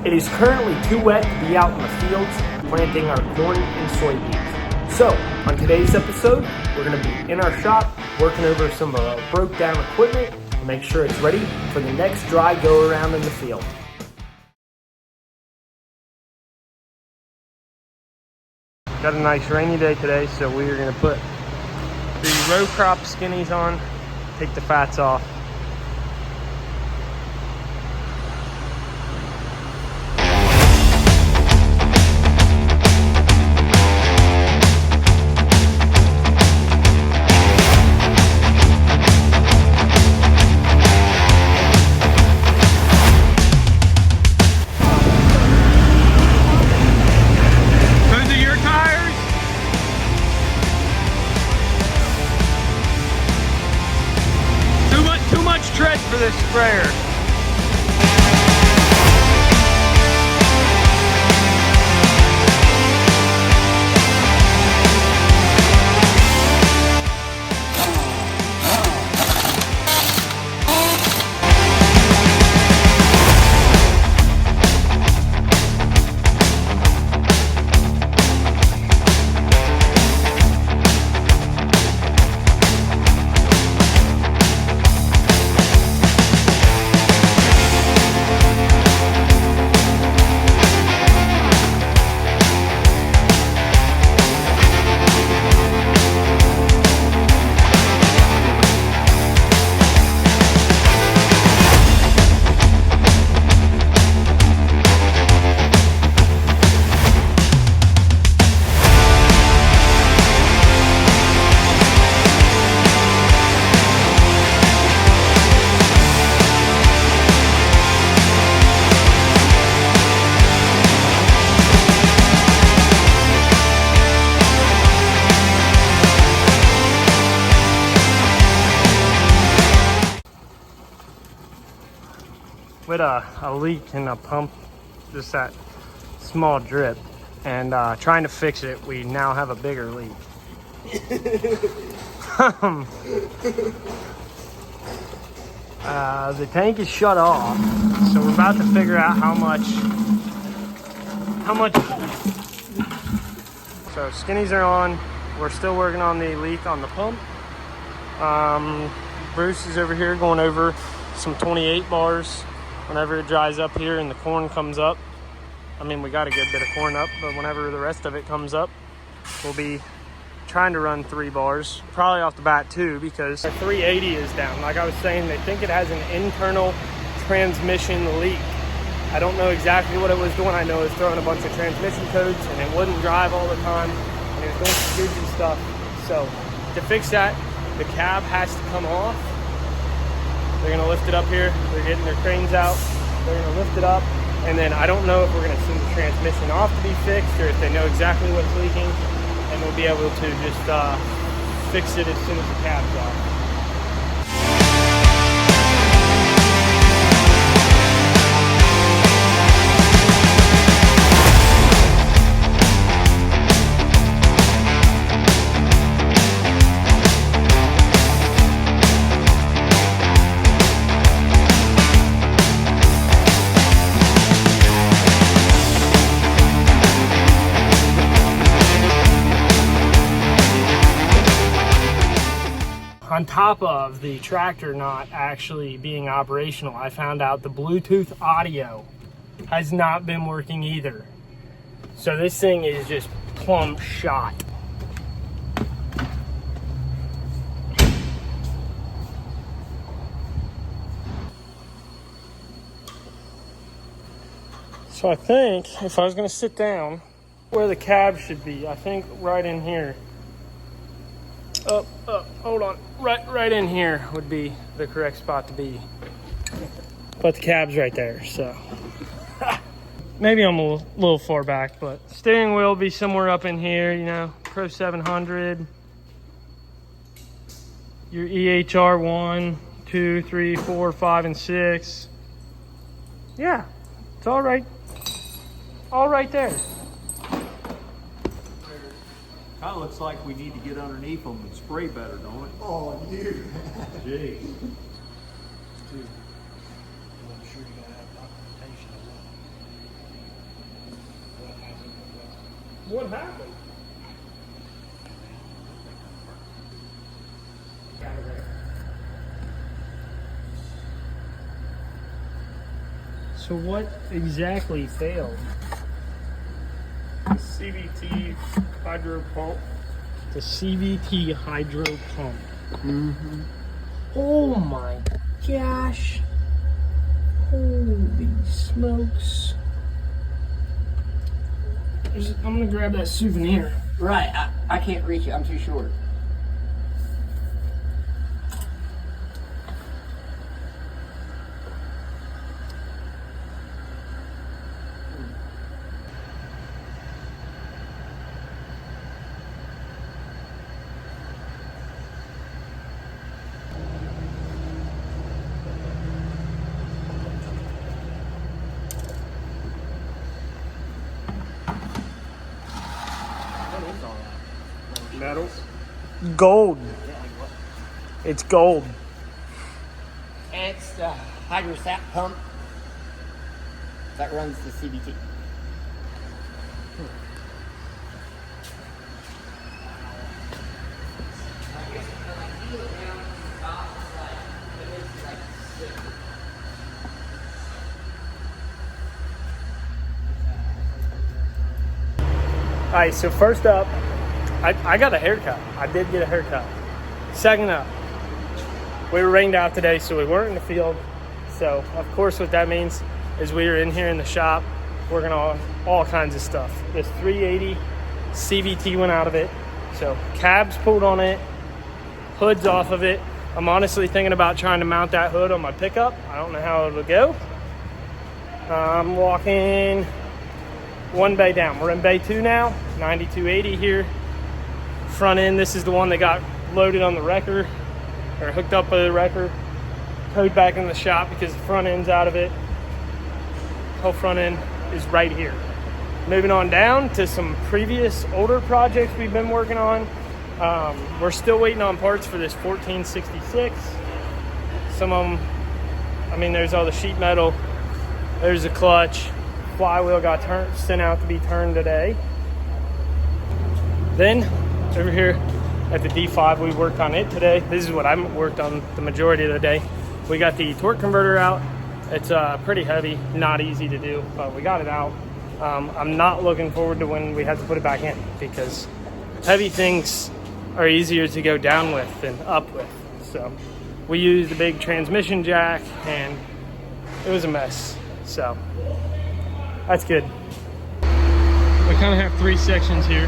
It is currently too wet to be out in the fields planting our corn and soybeans. So, on today's episode, we're going to be in our shop working over some of our broke down equipment to make sure it's ready for the next dry go around in the field. Got a nice rainy day today, so we are going to put the row crop skinnies on, take the fats off. Tread for this sprayer. With a leak in a pump, just that small drip, and trying to fix it, we now have a bigger leak. The tank is shut off, so we're about to figure out how much. So skinnies are on. We're still working on the leak on the pump. Bruce is over here going over some 28 bars. Whenever it dries up here and the corn comes up, I mean, we got a good bit of corn up, but whenever the rest of it comes up, we'll be trying to run 3 bars, probably off the bat 2, because our 380 is down. Like I was saying, they think it has an internal transmission leak. I don't know exactly what it was doing. I know it was throwing a bunch of transmission codes and it wouldn't drive all the time, and it was going to skids and stuff. So to fix that, the cab has to come off. They're gonna lift it up here. They're getting their cranes out. They're gonna lift it up. And then I don't know if we're gonna send the transmission off to be fixed or if they know exactly what's leaking, and we'll be able to just fix it as soon as the cab's off. On top of the tractor not actually being operational, I found out the Bluetooth audio has not been working either. So this thing is just plumb shot. So I think if I was gonna sit down where the cab should be, I think right in here. Hold on. Right in here would be the correct spot to be. But the cab's right there, so. Maybe I'm a little far back, but steering wheel will be somewhere up in here, you know, Pro 700. Your EHR 1, 2, 3, 4, 5, and 6. Yeah, it's all right. All right there. Kind of looks like we need to get underneath them and spray better, don't it? Oh, you. Jeez. I'm sure you gotta have documentation of What happened? So what exactly failed? The CVT hydro pump. The CVT hydro pump. Mm-hmm. Oh my gosh. Holy smokes. I'm gonna grab that souvenir. Right, I can't reach it. I'm too short. Metal. Gold. It's gold. And it's the hydrostat pump that runs the CVT. All right, so first up, I got a haircut. I did get a haircut. Second up, we were rained out today, so we weren't in the field. So, of course, what that means is we were in here in the shop working on all kinds of stuff. This 380 CVT went out of it. So, cabs pulled on it, hood's off of it. I'm honestly thinking about trying to mount that hood on my pickup. I don't know how it'll go. I'm walking one bay down. We're in bay 2 now, 9280 here. Front end, this is the one that got loaded on the wrecker, or hooked up with the wrecker. Towed back in the shop because the front end's out of it. Whole front end is right here. Moving on down to some previous older projects we've been working on. We're still waiting on parts for this 1466. Some of them, I mean, there's all the sheet metal. There's the clutch. Flywheel got sent out to be turned today. Then over here at the D5, we worked on it today. This is what I worked on the majority of the day. We got the torque converter out. It's pretty heavy, not easy to do, but we got it out. I'm not looking forward to when we have to put it back in, because heavy things are easier to go down with than up with. So we used a big transmission jack and it was a mess. So that's good. We kind of have 3 sections here.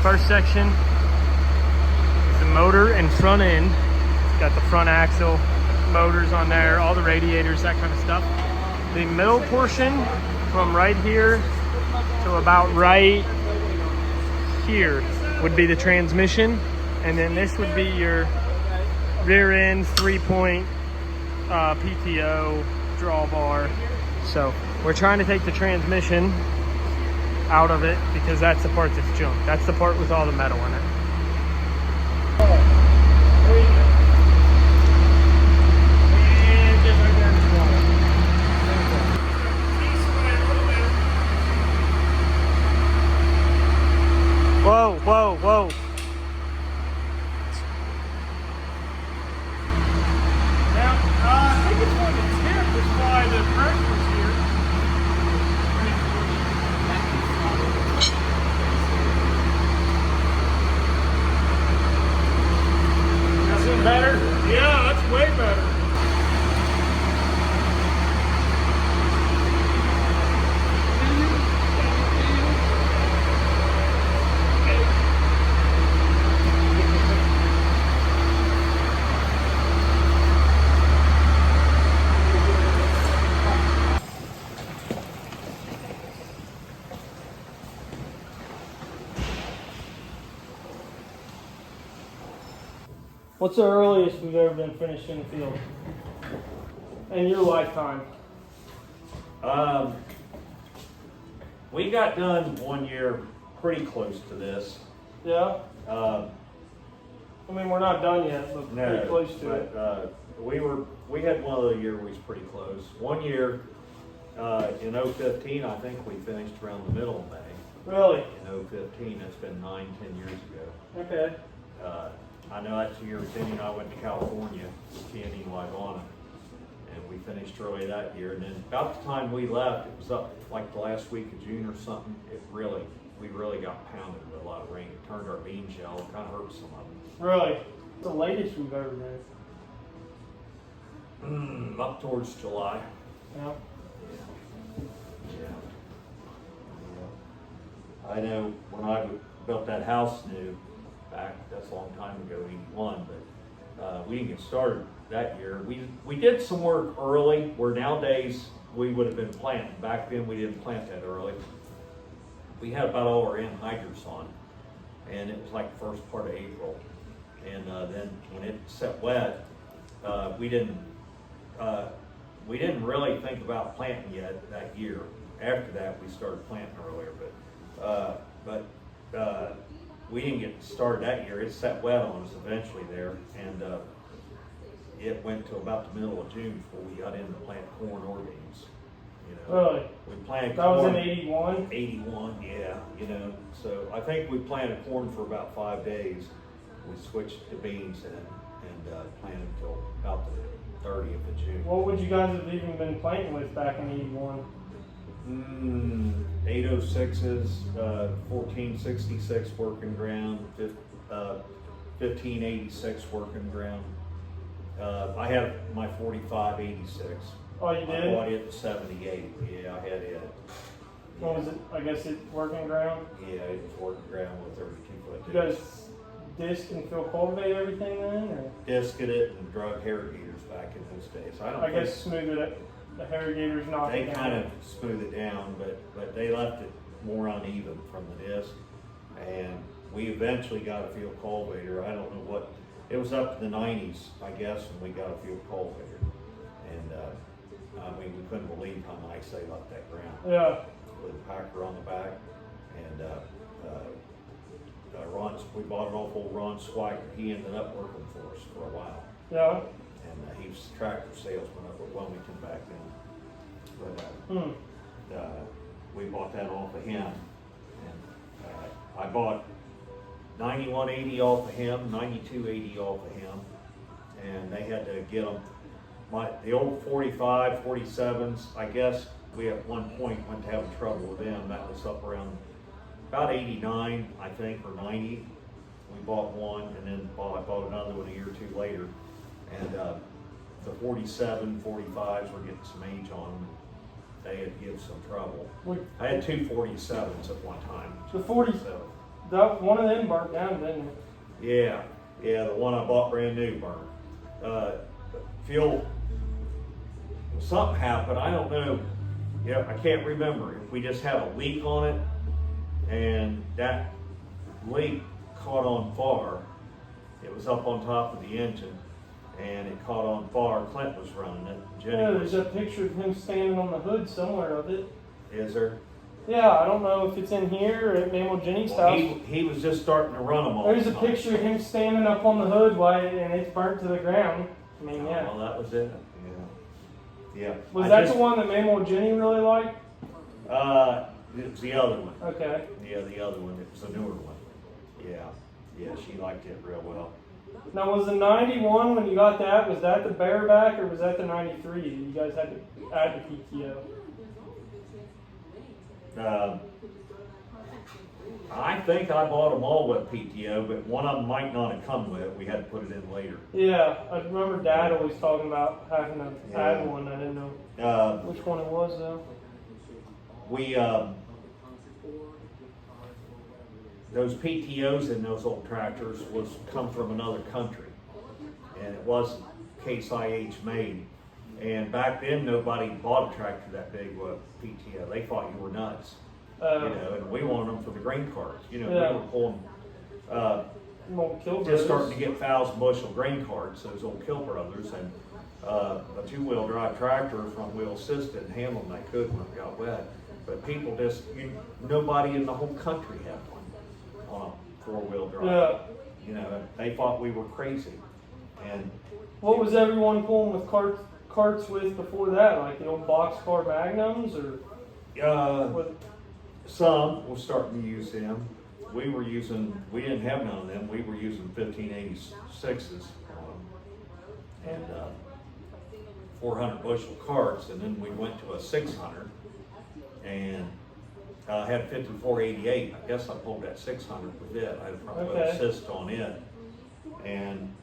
First section is the motor and front end. It's got the front axle, motors on there, all the radiators, that kind of stuff. The middle portion from right here to about right here would be the transmission, and then this would be your rear end 3-point PTO drawbar. So we're trying to take the transmission out of it because that's the part that's junk. That's the part with all the metal in it. Whoa, whoa, whoa. Now, I think it's going to tip is why the pressure's here. Is it better? Yeah, that's way better. What's the earliest we've ever been finished in the field? In your lifetime? We got done 1 year pretty close to this. Yeah? I mean, we're not done yet, but No, pretty close to it. but, we had one of the year we was pretty close. 1 year, in 2015, I think we finished around the middle of May. Really? in 015. That's been 9-10 years ago. Okay. I know that year Kenny and I went to California, Kenny and Laguna, and we finished early that year. And then about the time we left, it was up like the last week of June or something. We really got pounded with a lot of rain. It turned our bean shell, kind of hurt some of them. Really? It's the latest we've ever been. Up towards July. Yeah. Yeah. I know when I built that house new, that's a long time ago, 81, but we didn't get started that year. We did some work early, where nowadays we would have been planting. Back then we didn't plant that early. We had about all our anhydrous on, and it was like the first part of April. And then when it set wet, we didn't really think about planting yet that year. After that, we started planting earlier, but we didn't get started that year. It set wet on us eventually there, and it went to about the middle of June before we got into plant corn or beans. You know, Really? we planted That was corn. in 81? 81, yeah. You know, so I think we planted corn for about 5 days. We switched to beans and planted until about the 30th of June. What would you guys have even been planting with back in 81? 806s, 1466 working ground, 1586 working ground. I have my 4586. Oh, you I did? bought it in 78. Yeah, I had it. What was it? I guess it working ground? Yeah, it was working ground with 32 foot. You guys disc and fill cultivate everything then? Or? Disced it and drug irrigators back in those days. I guess smooth it. The irrigators knocked they it down. kind of smoothed it down, but they left it more uneven from the disc. And we eventually got a field cultivator. I don't know what, it was up to the 90s, I guess, when we got a field cultivator. And we couldn't believe how nice they left that ground. Yeah. With a packer on the back. And we bought it off old Ron Swiker. He ended up working for us for a while. Yeah. And he was a tractor salesman up at Wilmington back then. But we bought that off of him. And I bought 9180 off of him, 9280 off of him. And they had to get them. The old 45, 47s, I guess we at one point went to having trouble with them. That was up around about 89, I think, or 90. We bought one, and then I bought another one a year or two later. And the 47, 45s were getting some age on them. They had give some trouble. I had two 47s at one time. The 40, one of them burnt down, didn't it? Yeah, the one I bought brand new burned. Something happened, I don't know. Yeah, I can't remember if we just had a leak on it, and that leak caught on fire. It was up on top of the engine, and it caught on fire. Clint was running it. Yeah, there's a picture of him standing on the hood somewhere of it. Is there? Yeah, I don't know if it's in here or at Mammal Jenny's house. He was just starting to run them all. There's a picture of him standing up on the hood and it's burnt to the ground. I mean, yeah. Well, that was it. Yeah. Was that the one that Mammal Jenny really liked? It was the other one. Okay. Yeah, the other one. It was the newer one. Yeah, she liked it real well. Now, was the 91 when you got that, was that the bareback or was that the 93 that you guys had to add the PTO? I think I bought them all with PTO, but one of them might not have come with it. We had to put it in later. Yeah, I remember Dad always talking about having to add one. I didn't know which one it was though. Those PTOs in those old tractors was come from another country, and it wasn't Case IH made. And back then, nobody bought a tractor that big with PTO. They thought you were nuts, and we wanted them for the grain carts. We were pulling, just starting to get 1,000 bushel grain carts, those old Kill Brothers, and a two-wheel drive tractor, front wheel assisted, and handle them I could when it got wet. But people nobody in the whole country had one on a four-wheel drive. Yeah. They thought we were crazy. And what was everyone pulling with carts with before that? Like the old boxcar Magnums or? some was starting to use them. We didn't have none of them. We were using 1586s and 400 bushel carts, and then we went to a 600 and had 5488. I guess I pulled that 600 with it. I had probably Okay. assist on it. And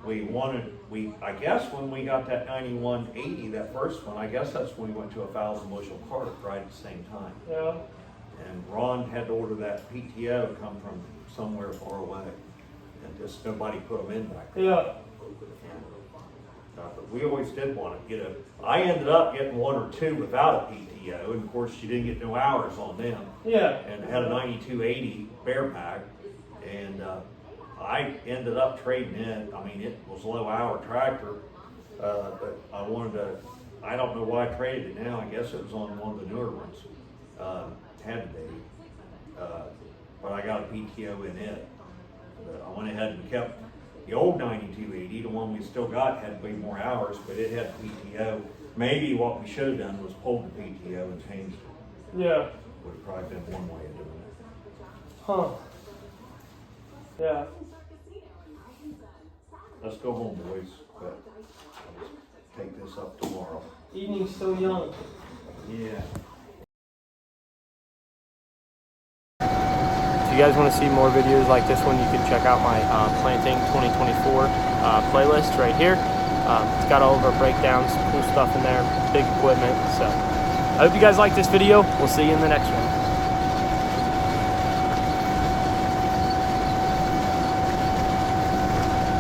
I guess when we got that 9180, that first one, I guess that's when we went to a 1,000 bushel cart right at the same time. Yeah. And Ron had to order that PTO come from somewhere far away, and just nobody put them in back then. Yeah. But we always did want to get I ended up getting one or two without a PTO, and of course you didn't get no hours on them. Yeah. And had a 9280 bear pack, and I ended up trading it. I mean, it was a low hour tractor, but I don't know why I traded it now. I guess it was on one of the newer ones. Had to be. But I got a PTO in it. But I went ahead and kept the old 9280, the one we still got, had way more hours, but it had PTO. Maybe what we should have done was pulled the PTO and changed it. Yeah. Would have probably been one way of doing it. Huh. Yeah. Let's go home, boys. But I'll just take this up tomorrow. Evening's still young. Yeah. If you guys want to see more videos like this one, you can check out my Planting 2024 playlist right here. It's got all of our breakdowns, cool stuff in there, big equipment. So I hope you guys like this video. We'll see you in the next one.